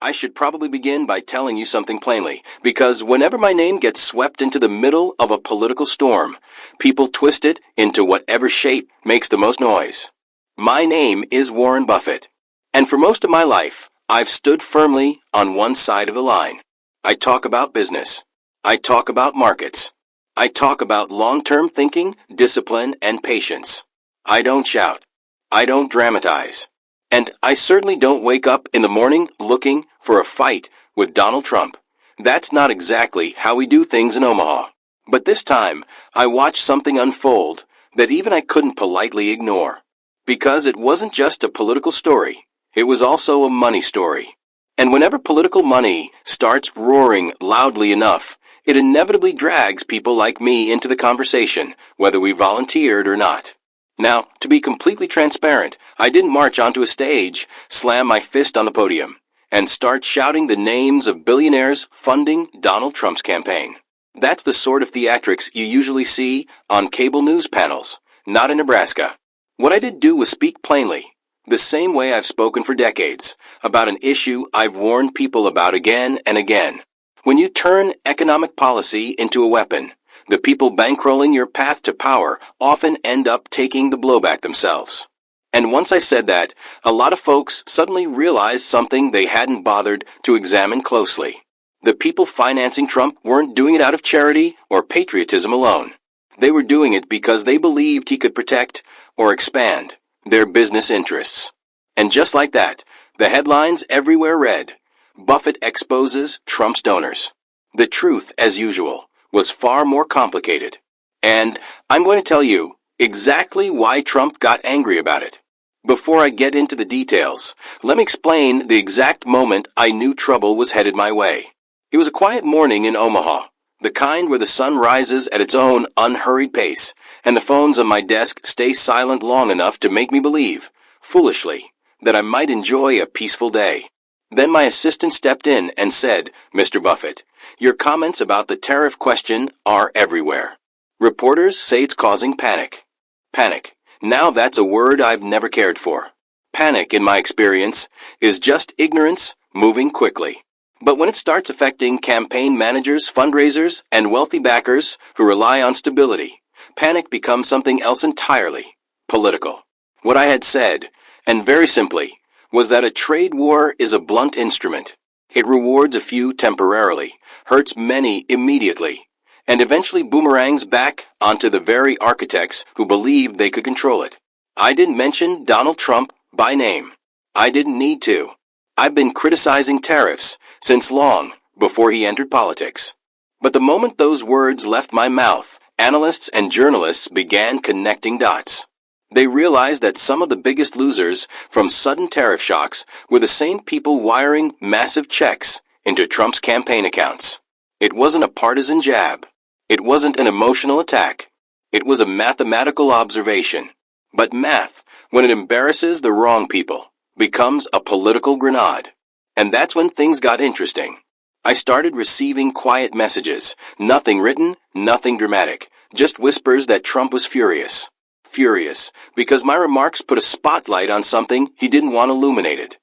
I should probably begin by telling you something plainly, because whenever my name gets swept into the middle of a political storm, people twist it into whatever shape makes the most noise. My name is Warren Buffett, and for most of my life, I've stood firmly on one side of the line. I talk about business. I talk about markets. I talk about long-term thinking, discipline, and patience. I don't shout. I don't dramatize. And I certainly don't wake up in the morning looking for a fight with Donald Trump. That's not exactly how we do things in Omaha. But this time, I watched something unfold that even I couldn't politely ignore. Because it wasn't just a political story. It was also a money story. And whenever political money starts roaring loudly enough, it inevitably drags people like me into the conversation, whether we volunteered or not. Now, to be completely transparent, I didn't march onto a stage, slam my fist on the podium, and start shouting the names of billionaires funding Donald Trump's campaign. That's the sort of theatrics you usually see on cable news panels, not in Nebraska. What I did do was speak plainly, the same way I've spoken for decades, about an issue I've warned people about again and again. When you turn economic policy into a weapon, the people bankrolling your path to power often end up taking the blowback themselves. And once I said that, a lot of folks suddenly realized something they hadn't bothered to examine closely. The people financing Trump weren't doing it out of charity or patriotism alone. They were doing it because they believed he could protect or expand their business interests. And just like that, the headlines everywhere read, Buffett exposes Trump's donors. The truth, as usual, was far more complicated. And I'm going to tell you exactly why Trump got angry about it. Before I get into the details, let me explain the exact moment I knew trouble was headed my way. It was a quiet morning in Omaha, the kind where the sun rises at its own unhurried pace, and the phones on my desk stay silent long enough to make me believe, foolishly, that I might enjoy a peaceful day. Then my assistant stepped in and said, "Mr. Buffett, your comments about the tariff question are everywhere. Reporters say it's causing panic." Panic. Now that's a word I've never cared for. Panic, in my experience, is just ignorance moving quickly. But when it starts affecting campaign managers, fundraisers, and wealthy backers who rely on stability, panic becomes something else entirely, political. What I had said, and very simply, was that a trade war is a blunt instrument. It rewards a few temporarily, hurts many immediately, and eventually boomerangs back onto the very architects who believed they could control it. I didn't mention Donald Trump by name. I didn't need to. I've been criticizing tariffs since long before he entered politics. But the moment those words left my mouth, analysts and journalists began connecting dots. They realized that some of the biggest losers from sudden tariff shocks were the same people wiring massive checks into Trump's campaign accounts. It wasn't a partisan jab. It wasn't an emotional attack. It was a mathematical observation. But math, when it embarrasses the wrong people, becomes a political grenade. And that's when things got interesting. I started receiving quiet messages, nothing written, nothing dramatic, just whispers that Trump was furious. Furious, because my remarks put a spotlight on something he didn't want illuminated.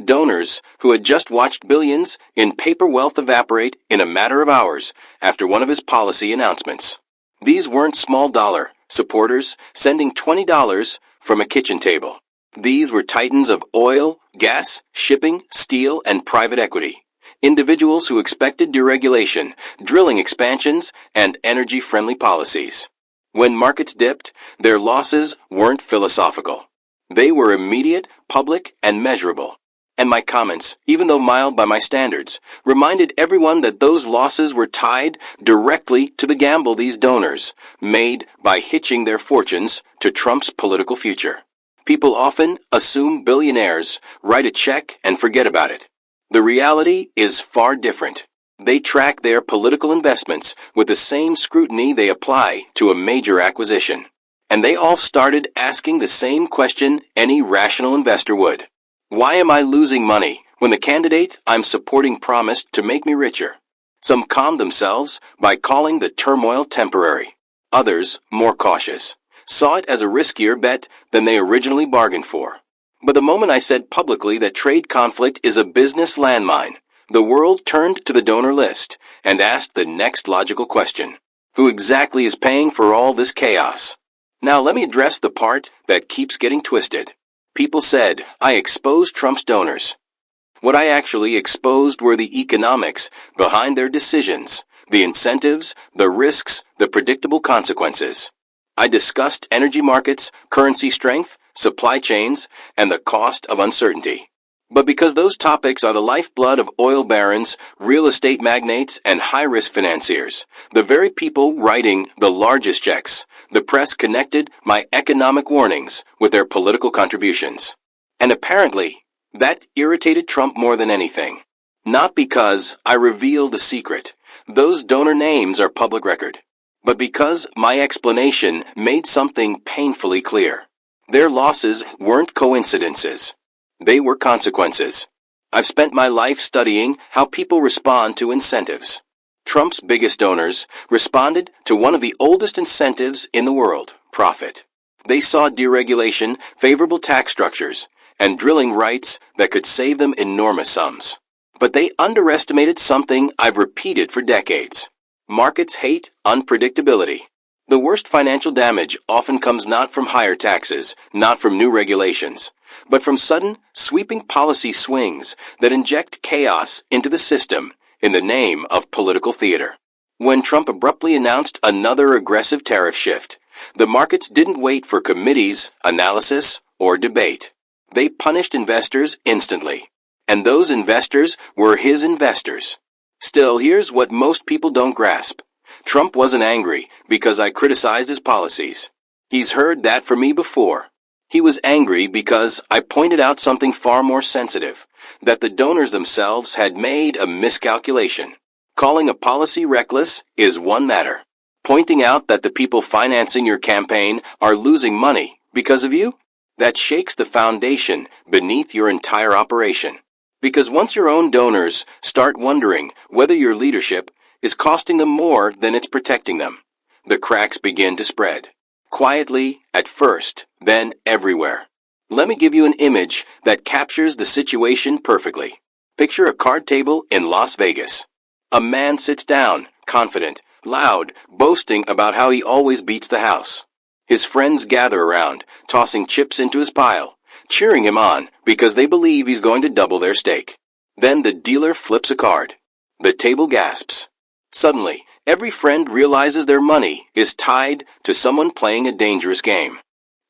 Donors who had just watched billions in paper wealth evaporate in a matter of hours after one of his policy announcements. These weren't small-dollar supporters sending $20 from a kitchen table. These were titans of oil, gas, shipping, steel, and private equity. Individuals who expected deregulation, drilling expansions, and energy-friendly policies. When markets dipped, their losses weren't philosophical. They were immediate, public, and measurable. And my comments, even though mild by my standards, reminded everyone that those losses were tied directly to the gamble these donors made by hitching their fortunes to Trump's political future. People often assume billionaires write a check and forget about it. The reality is far different. They track their political investments with the same scrutiny they apply to a major acquisition. And they all started asking the same question any rational investor would. Why am I losing money when the candidate I'm supporting promised to make me richer? Some calmed themselves by calling the turmoil temporary. Others, more cautious, saw it as a riskier bet than they originally bargained for. But the moment I said publicly that trade conflict is a business landmine, the world turned to the donor list and asked the next logical question. Who exactly is paying for all this chaos? Now let me address the part that keeps getting twisted. People said, I exposed Trump's donors. What I actually exposed were the economics behind their decisions, the incentives, the risks, the predictable consequences. I discussed energy markets, currency strength, supply chains, and the cost of uncertainty. But because those topics are the lifeblood of oil barons, real estate magnates, and high-risk financiers, the very people writing the largest checks, the press connected my economic warnings with their political contributions. And apparently, that irritated Trump more than anything. Not because I revealed a secret. Those donor names are public record. But because my explanation made something painfully clear. Their losses weren't coincidences. They were consequences. I've spent my life studying how people respond to incentives. Trump's biggest donors responded to one of the oldest incentives in the world, profit. They saw deregulation, favorable tax structures, and drilling rights that could save them enormous sums. But they underestimated something I've repeated for decades. Markets hate unpredictability. The worst financial damage often comes not from higher taxes, not from new regulations, but from sudden, sweeping policy swings that inject chaos into the system in the name of political theater. When Trump abruptly announced another aggressive tariff shift, the markets didn't wait for committees, analysis, or debate. They punished investors instantly. And those investors were his investors. Still, here's what most people don't grasp. Trump wasn't angry because I criticized his policies. He's heard that from me before. He was angry because I pointed out something far more sensitive, that the donors themselves had made a miscalculation. Calling a policy reckless is one matter. Pointing out that the people financing your campaign are losing money because of you? That shakes the foundation beneath your entire operation. Because once your own donors start wondering whether your leadership is costing them more than it's protecting them, the cracks begin to spread. Quietly, at first, then everywhere. Let me give you an image that captures the situation perfectly. Picture a card table in Las Vegas. A man sits down, confident, loud, boasting about how he always beats the house. His friends gather around, tossing chips into his pile, cheering him on because they believe he's going to double their stake. Then the dealer flips a card. The table gasps. Suddenly, every friend realizes their money is tied to someone playing a dangerous game.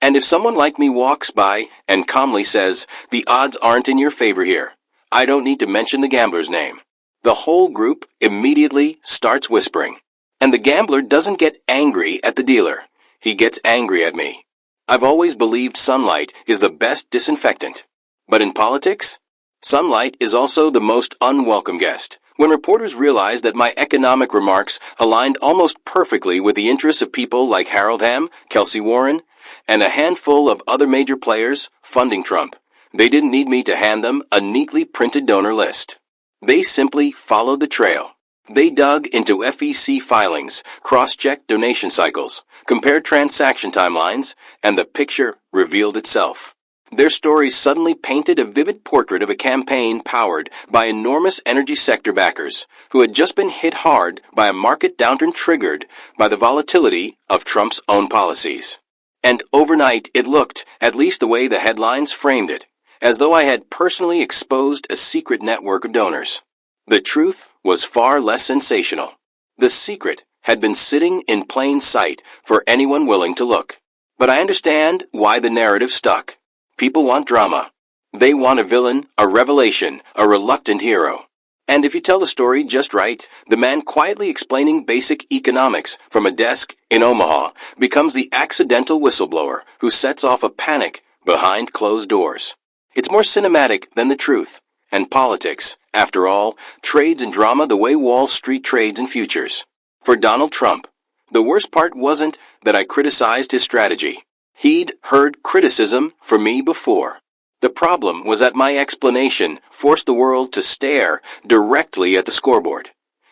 And if someone like me walks by and calmly says, the odds aren't in your favor here, I don't need to mention the gambler's name. The whole group immediately starts whispering. And the gambler doesn't get angry at the dealer. He gets angry at me. I've always believed sunlight is the best disinfectant. But in politics, sunlight is also the most unwelcome guest. When reporters realized that my economic remarks aligned almost perfectly with the interests of people like Harold Hamm, Kelsey Warren, and a handful of other major players funding Trump, they didn't need me to hand them a neatly printed donor list. They simply followed the trail. They dug into FEC filings, cross-checked donation cycles, compared transaction timelines, and the picture revealed itself. Their stories suddenly painted a vivid portrait of a campaign powered by enormous energy sector backers who had just been hit hard by a market downturn triggered by the volatility of Trump's own policies. And overnight it looked, at least the way the headlines framed it, as though I had personally exposed a secret network of donors. The truth was far less sensational. The secret had been sitting in plain sight for anyone willing to look. But I understand why the narrative stuck. People want drama. They want a villain, a revelation, a reluctant hero. And if you tell the story just right, the man quietly explaining basic economics from a desk in Omaha becomes the accidental whistleblower who sets off a panic behind closed doors. It's more cinematic than the truth. And politics, after all, trades in drama the way Wall Street trades in futures. For Donald Trump, the worst part wasn't that I criticized his strategy. He'd heard criticism from me before. The problem was that my explanation forced the world to stare directly at the scoreboard.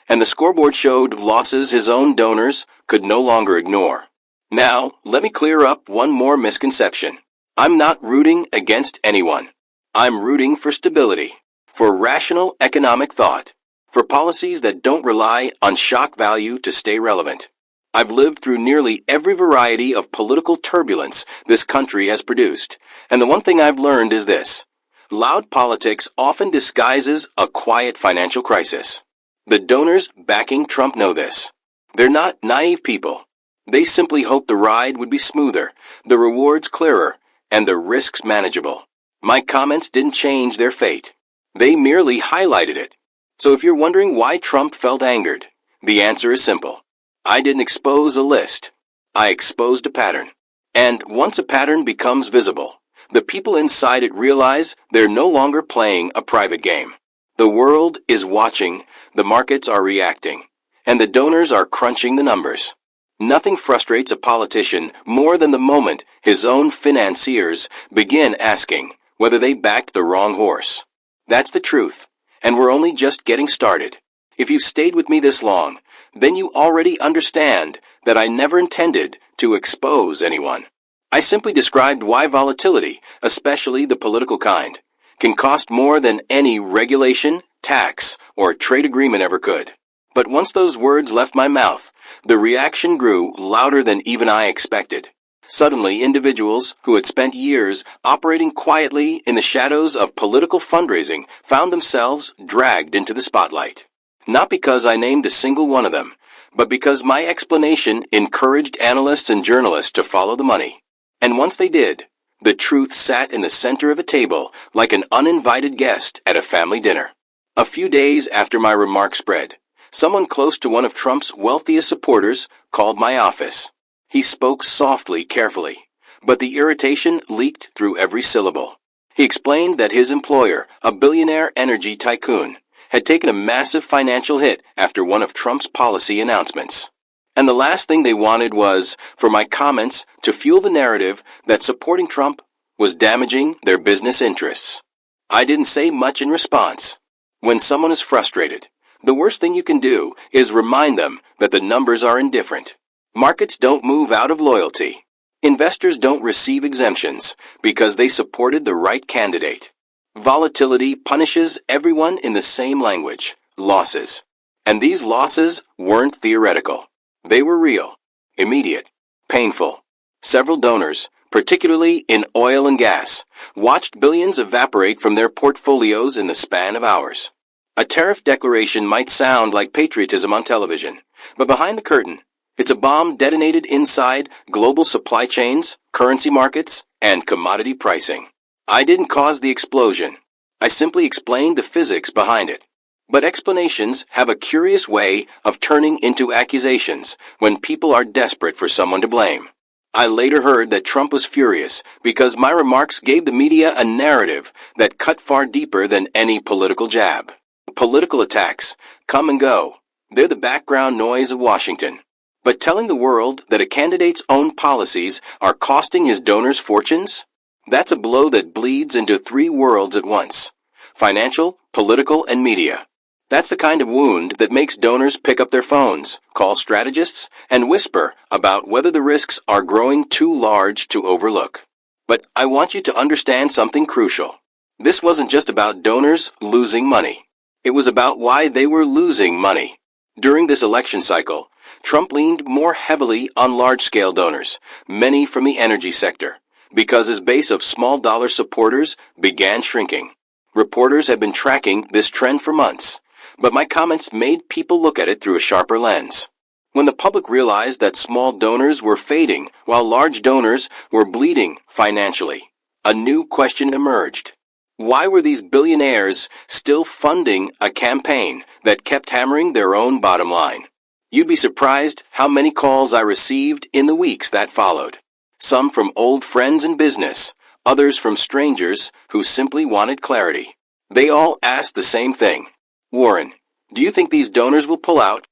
And the scoreboard showed losses his own donors could no longer ignore. Now, let me clear up one more misconception. I'm not rooting against anyone. I'm rooting for stability, for rational economic thought, for policies that don't rely on shock value to stay relevant. I've lived through nearly every variety of political turbulence this country has produced, and the one thing I've learned is this: loud politics often disguises a quiet financial crisis. The donors backing Trump know this. They're not naive people. They simply hope the ride would be smoother, the rewards clearer, and the risks manageable. My comments didn't change their fate. They merely highlighted it. So if you're wondering why Trump felt angered, the answer is simple. I didn't expose a list. I exposed a pattern. And once a pattern becomes visible, the people inside it realize they're no longer playing a private game. The world is watching, the markets are reacting, and the donors are crunching the numbers. Nothing frustrates a politician more than the moment his own financiers begin asking whether they backed the wrong horse. That's the truth, and we're only just getting started. If you've stayed with me this long, then you already understand that I never intended to expose anyone. I simply described why volatility, especially the political kind, can cost more than any regulation, tax, or trade agreement ever could. But once those words left my mouth, the reaction grew louder than even I expected. Suddenly, individuals who had spent years operating quietly in the shadows of political fundraising found themselves dragged into the spotlight. Not because I named a single one of them, but because my explanation encouraged analysts and journalists to follow the money. And once they did, the truth sat in the center of a table like an uninvited guest at a family dinner. A few days after my remark spread, someone close to one of Trump's wealthiest supporters called my office. He spoke softly, carefully, but the irritation leaked through every syllable. He explained that his employer, a billionaire energy tycoon, had taken a massive financial hit after one of Trump's policy announcements. And the last thing they wanted was for my comments to fuel the narrative that supporting Trump was damaging their business interests. I didn't say much in response. When someone is frustrated, the worst thing you can do is remind them that the numbers are indifferent. Markets don't move out of loyalty. Investors don't receive exemptions because they supported the right candidate. Volatility punishes everyone in the same language: losses. And these losses weren't theoretical. They were real, immediate, painful. Several donors, particularly in oil and gas, watched billions evaporate from their portfolios in the span of hours. A tariff declaration might sound like patriotism on television, but behind the curtain, it's a bomb detonated inside global supply chains, currency markets, and commodity pricing. I didn't cause the explosion. I simply explained the physics behind it. But explanations have a curious way of turning into accusations when people are desperate for someone to blame. I later heard that Trump was furious because my remarks gave the media a narrative that cut far deeper than any political jab. Political attacks come and go. They're the background noise of Washington. But telling the world that a candidate's own policies are costing his donors fortunes? That's a blow that bleeds into three worlds at once: financial, political, and media. That's the kind of wound that makes donors pick up their phones, call strategists, and whisper about whether the risks are growing too large to overlook. But I want you to understand something crucial. This wasn't just about donors losing money. It was about why they were losing money. During this election cycle, Trump leaned more heavily on large-scale donors, many from the energy sector, because his base of small-dollar supporters began shrinking. Reporters have been tracking this trend for months, but my comments made people look at it through a sharper lens. When the public realized that small donors were fading while large donors were bleeding financially, a new question emerged. Why were these billionaires still funding a campaign that kept hammering their own bottom line? You'd be surprised how many calls I received in the weeks that followed. Some from old friends in business, others from strangers who simply wanted clarity. They all asked the same thing. Warren, do you think these donors will pull out?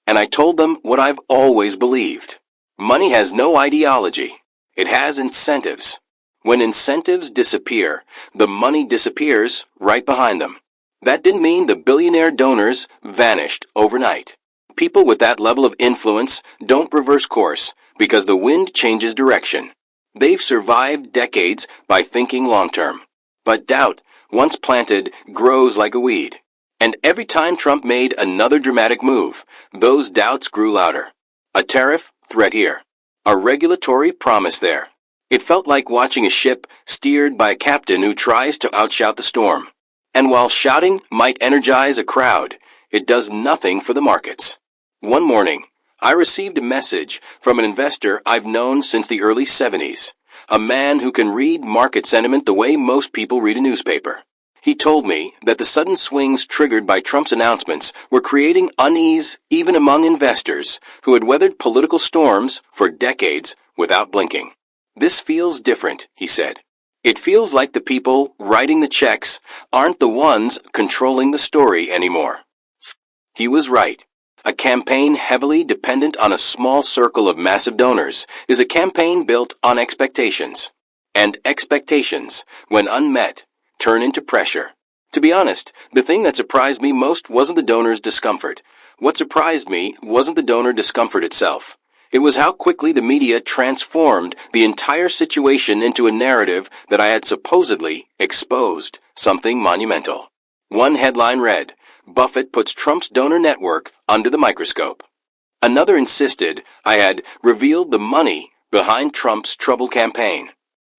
And I told them what I've always believed. Money has no ideology. It has incentives. When incentives disappear, the money disappears right behind them. That didn't mean the billionaire donors vanished overnight. People with that level of influence don't reverse course because the wind changes direction. They've survived decades by thinking long-term. But doubt, once planted, grows like a weed. And every time Trump made another dramatic move, those doubts grew louder. A tariff, threat here. A regulatory promise there. It felt like watching a ship steered by a captain who tries to outshout the storm. And while shouting might energize a crowd, it does nothing for the markets. One morning, I received a message from an investor I've known since the early 70s, a man who can read market sentiment the way most people read a newspaper. He told me that the sudden swings triggered by Trump's announcements were creating unease even among investors who had weathered political storms for decades without blinking. This feels different, he said. It feels like the people writing the checks aren't the ones controlling the story anymore. He was right. A campaign heavily dependent on a small circle of massive donors is a campaign built on expectations. And expectations, when unmet, turn into pressure. To be honest, the thing that surprised me most wasn't the donor's discomfort. What surprised me wasn't the donor discomfort itself. It was how quickly the media transformed the entire situation into a narrative that I had supposedly exposed something monumental. One headline read, "Buffett puts Trump's donor network under the microscope." Another insisted I had revealed the money behind Trump's troubled campaign.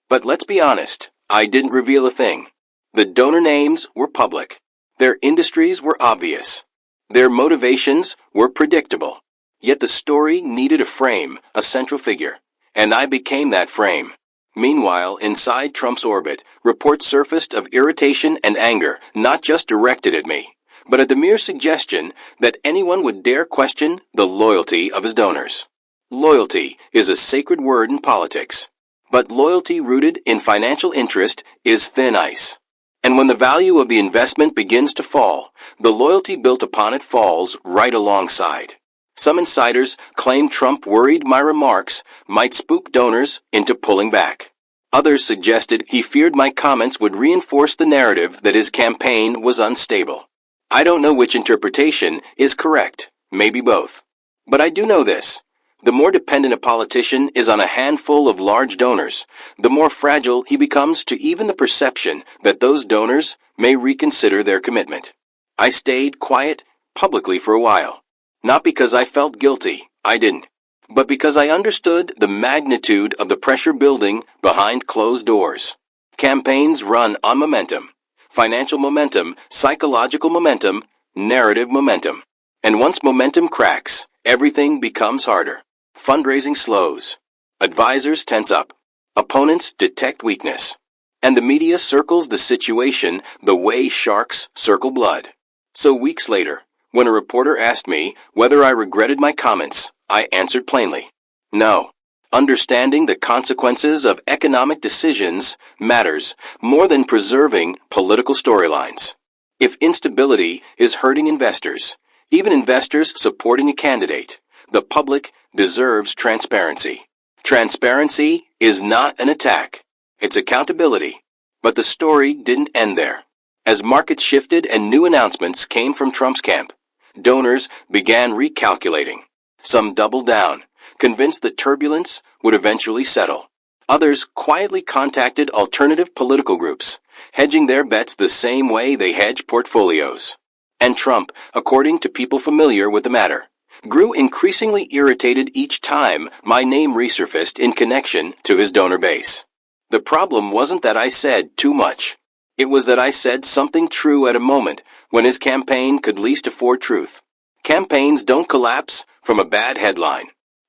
But let's be honest, I didn't reveal a thing. The donor names were public. Their industries were obvious. Their motivations were predictable. Yet the story needed a frame, a central figure. And I became that frame. Meanwhile, inside Trump's orbit, reports surfaced of irritation and anger, not just directed at me, but at the mere suggestion that anyone would dare question the loyalty of his donors. Loyalty is a sacred word in politics. But loyalty rooted in financial interest is thin ice. And when the value of the investment begins to fall, the loyalty built upon it falls right alongside. Some insiders claim Trump worried my remarks might spook donors into pulling back. Others suggested he feared my comments would reinforce the narrative that his campaign was unstable. I don't know which interpretation is correct, maybe both. But I do know this. The more dependent a politician is on a handful of large donors, the more fragile he becomes to even the perception that those donors may reconsider their commitment. I stayed quiet publicly for a while. Not because I felt guilty, I didn't, but because I understood the magnitude of the pressure building behind closed doors. Campaigns run on momentum. Financial momentum, psychological momentum, narrative momentum. And once momentum cracks, everything becomes harder. Fundraising slows. Advisors tense up. Opponents detect weakness. And the media circles the situation the way sharks circle blood. So weeks later, when a reporter asked me whether I regretted my comments, I answered plainly, no. Understanding the consequences of economic decisions matters more than preserving political storylines. If instability is hurting investors, even investors supporting a candidate, the public deserves transparency. Transparency is not an attack. It's accountability. But the story didn't end there. As markets shifted and new announcements came from Trump's camp, donors began recalculating. Some doubled down, convinced that turbulence would eventually settle. Others quietly contacted alternative political groups, hedging their bets the same way they hedge portfolios. And Trump, according to people familiar with the matter, grew increasingly irritated each time my name resurfaced in connection to his donor base. The problem wasn't that I said too much. It was that I said something true at a moment when his campaign could least afford truth. Campaigns don't collapse from a bad headline.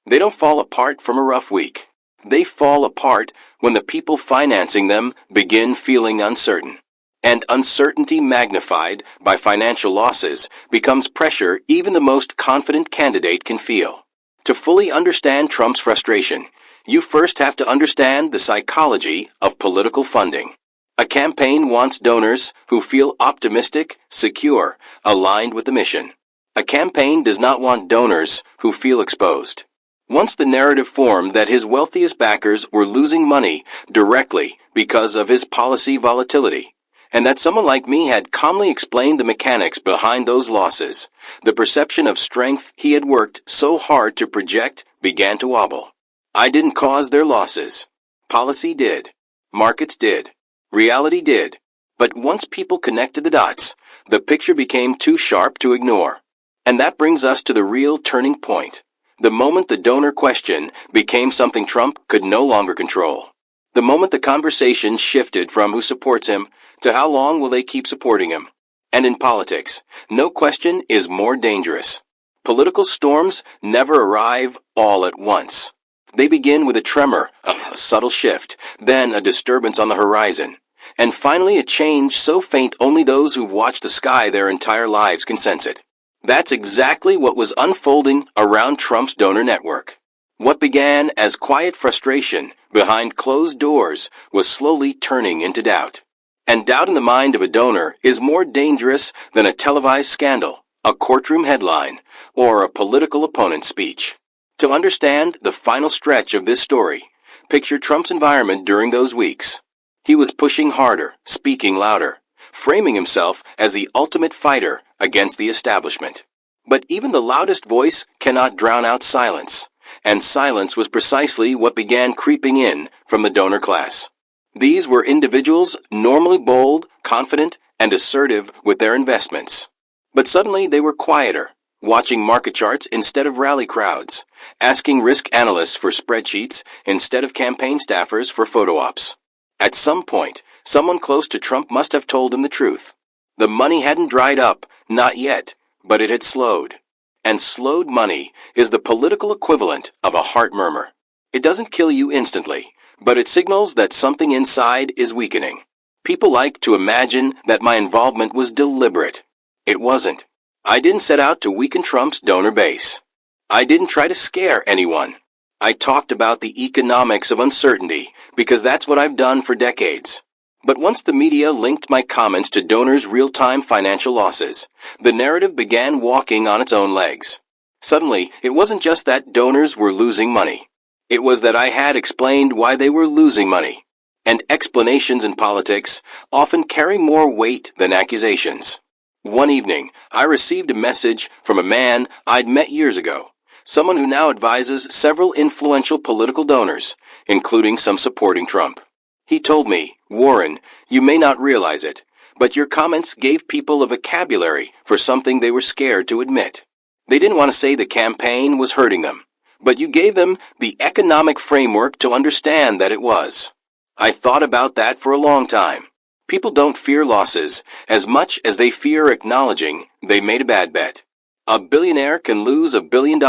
They don't fall apart from a rough week. They fall apart when the people financing them begin feeling uncertain. And uncertainty magnified by financial losses becomes pressure even the most confident candidate can feel. To fully understand Trump's frustration, you first have to understand the psychology of political funding. A campaign wants donors who feel optimistic, secure, aligned with the mission. A campaign does not want donors who feel exposed. Once the narrative formed that his wealthiest backers were losing money directly because of his policy volatility, and that someone like me had calmly explained the mechanics behind those losses, the perception of strength he had worked so hard to project began to wobble. I didn't cause their losses. Policy did. Markets did. Reality did. But once people connected the dots, the picture became too sharp to ignore. And that brings us to the real turning point. The moment the donor question became something Trump could no longer control. The moment the conversation shifted from who supports him to how long will they keep supporting him. And in politics, no question is more dangerous. Political storms never arrive all at once. They begin with a tremor, a subtle shift, then a disturbance on the horizon, and finally a change so faint only those who've watched the sky their entire lives can sense it. That's exactly what was unfolding around Trump's donor network. What began as quiet frustration behind closed doors was slowly turning into doubt. And doubt in the mind of a donor is more dangerous than a televised scandal, a courtroom headline, or a political opponent's speech. To understand the final stretch of this story, picture Trump's environment during those weeks. He was pushing harder, speaking louder, framing himself as the ultimate fighter against the establishment. But even the loudest voice cannot drown out silence. And silence was precisely what began creeping in from the donor class. These were individuals normally bold, confident, and assertive with their investments. But suddenly they were quieter, watching market charts instead of rally crowds, asking risk analysts for spreadsheets instead of campaign staffers for photo ops. At some point, someone close to Trump must have told him the truth. The money hadn't dried up, not yet, but it had slowed. And slowed money is the political equivalent of a heart murmur. It doesn't kill you instantly, but it signals that something inside is weakening. People like to imagine that my involvement was deliberate. It wasn't. I didn't set out to weaken Trump's donor base. I didn't try to scare anyone. I talked about the economics of uncertainty because that's what I've done for decades. But once the media linked my comments to donors' real-time financial losses, the narrative began walking on its own legs. Suddenly, it wasn't just that donors were losing money. It was that I had explained why they were losing money. And explanations in politics often carry more weight than accusations. One evening, I received a message from a man I'd met years ago, someone who now advises several influential political donors, including some supporting Trump. He told me, "Warren, you may not realize it, but your comments gave people a vocabulary for something they were scared to admit. They didn't want to say the campaign was hurting them, but you gave them the economic framework to understand that it was." I thought about that for a long time. People don't fear losses as much as they fear acknowledging they made a bad bet. A billionaire can lose $1 billion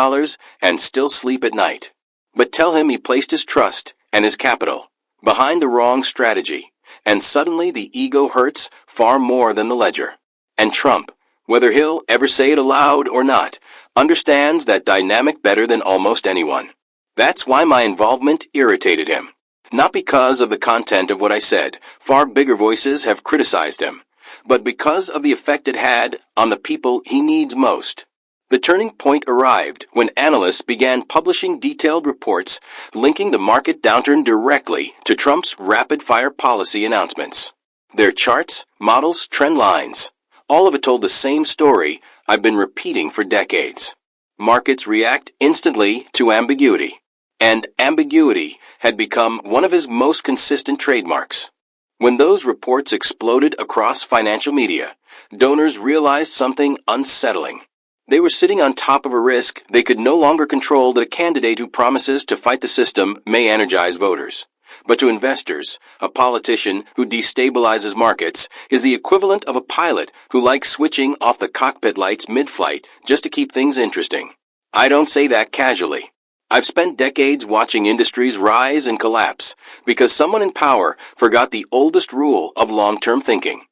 and still sleep at night. But tell him he placed his trust and his capital behind the wrong strategy, and suddenly the ego hurts far more than the ledger. And Trump, whether he'll ever say it aloud or not, understands that dynamic better than almost anyone. That's why my involvement irritated him. Not because of the content of what I said, far bigger voices have criticized him, but because of the effect it had on the people he needs most. The turning point arrived when analysts began publishing detailed reports linking the market downturn directly to Trump's rapid-fire policy announcements. Their charts, models, trend lines, all of it told the same story I've been repeating for decades. Markets react instantly to ambiguity, and ambiguity had become one of his most consistent trademarks. When those reports exploded across financial media, donors realized something unsettling. They were sitting on top of a risk they could no longer control that a candidate who promises to fight the system may energize voters. But to investors, a politician who destabilizes markets is the equivalent of a pilot who likes switching off the cockpit lights mid-flight just to keep things interesting. I don't say that casually. I've spent decades watching industries rise and collapse because someone in power forgot the oldest rule of long-term thinking.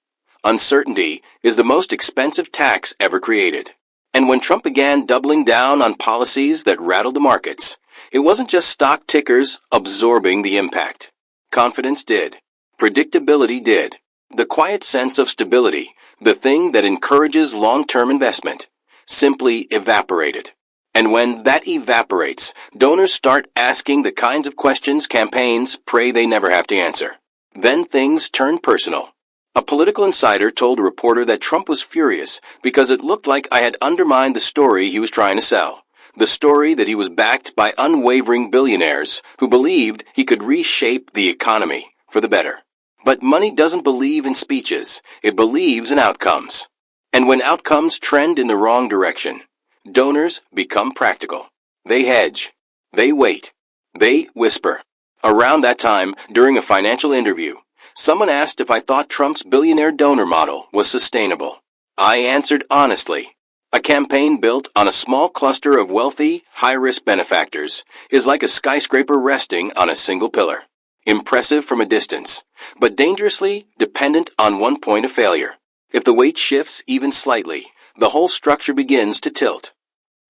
Uncertainty is the most expensive tax ever created. And when Trump began doubling down on policies that rattled the markets, it wasn't just stock tickers absorbing the impact. Confidence did. Predictability did. The quiet sense of stability, the thing that encourages long-term investment, simply evaporated. And when that evaporates, donors start asking the kinds of questions campaigns pray they never have to answer. Then things turn personal. A political insider told a reporter that Trump was furious because it looked like I had undermined the story he was trying to sell, The story that he was backed by unwavering billionaires who believed he could reshape the economy for the better. But money doesn't believe in speeches, it believes in outcomes. And when outcomes trend in the wrong direction, donors become practical. They hedge. They wait. They whisper. Around that time, during a financial interview, someone asked if I thought Trump's billionaire donor model was sustainable. I answered honestly. A campaign built on a small cluster of wealthy, high-risk benefactors is like a skyscraper resting on a single pillar. Impressive from a distance, but dangerously dependent on one point of failure. If the weight shifts even slightly, the whole structure begins to tilt.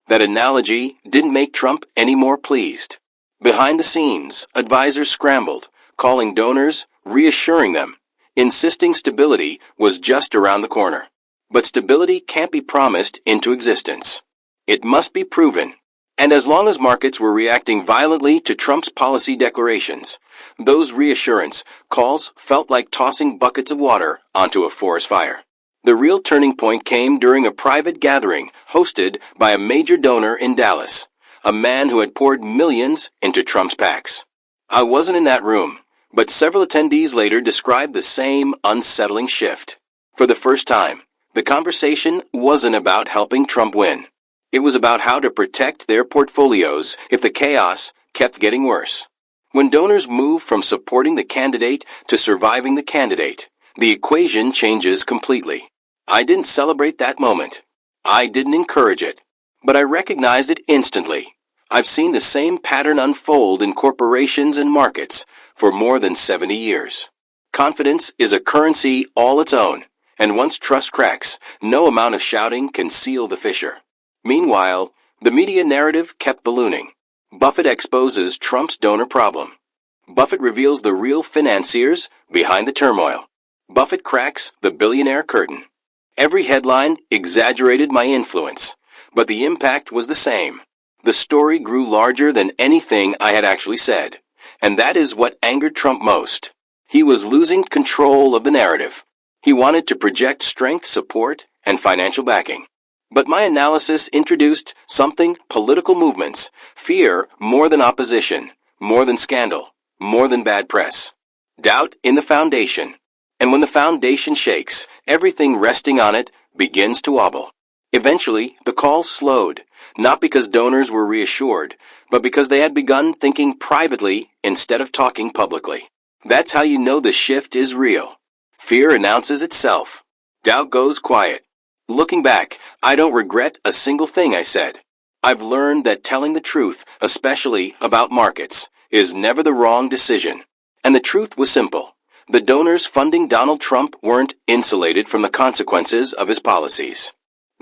That analogy didn't make Trump any more pleased. Behind the scenes, advisors scrambled, calling donors, reassuring them, insisting stability was just around the corner. But stability can't be promised into existence. It must be proven. And as long as markets were reacting violently to Trump's policy declarations, those reassurance calls felt like tossing buckets of water onto a forest fire. The real turning point came during a private gathering hosted by a major donor in Dallas, a man who had poured millions into Trump's PACs. I wasn't in that room, but several attendees later described the same unsettling shift. For the first time, the conversation wasn't about helping Trump win. It was about how to protect their portfolios if the chaos kept getting worse. When donors move from supporting the candidate to surviving the candidate, the equation changes completely. I didn't celebrate that moment. I didn't encourage it. But I recognized it instantly. I've seen the same pattern unfold in corporations and markets for more than 70 years. Confidence is a currency all its own. And once trust cracks, no amount of shouting can seal the fissure. Meanwhile, the media narrative kept ballooning. Buffett exposes Trump's donor problem. Buffett reveals the real financiers behind the turmoil. Buffett cracks the billionaire curtain. Every headline exaggerated my influence, but the impact was the same. The story grew larger than anything I had actually said. And that is what angered Trump most. He was losing control of the narrative. He wanted to project strength, support, and financial backing. But my analysis introduced something: political movements, fear more than opposition, more than scandal, more than bad press. Doubt in the foundation. And when the foundation shakes, everything resting on it begins to wobble. Eventually, the calls slowed, not because donors were reassured, but because they had begun thinking privately instead of talking publicly. That's how you know the shift is real. Fear announces itself. Doubt goes quiet. Looking back, I don't regret a single thing I said. I've learned that telling the truth, especially about markets, is never the wrong decision. And the truth was simple. The donors funding Donald Trump weren't insulated from the consequences of his policies.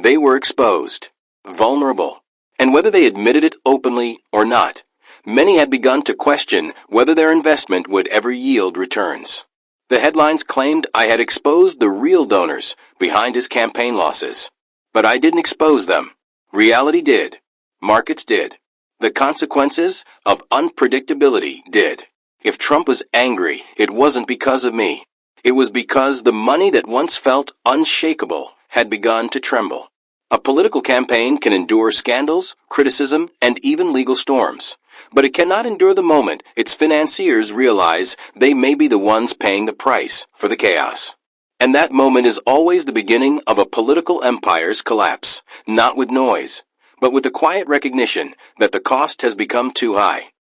They were exposed, vulnerable, and whether they admitted it openly or not, many had begun to question whether their investment would ever yield returns. The headlines claimed I had exposed the real donors behind his campaign losses. But I didn't expose them. Reality did. Markets did. The consequences of unpredictability did. If Trump was angry, it wasn't because of me. It was because the money that once felt unshakable had begun to tremble. A political campaign can endure scandals, criticism, and even legal storms. But it cannot endure the moment its financiers realize they may be the ones paying the price for the chaos. And that moment is always the beginning of a political empire's collapse, not with noise, but with the quiet recognition that the cost has become too high.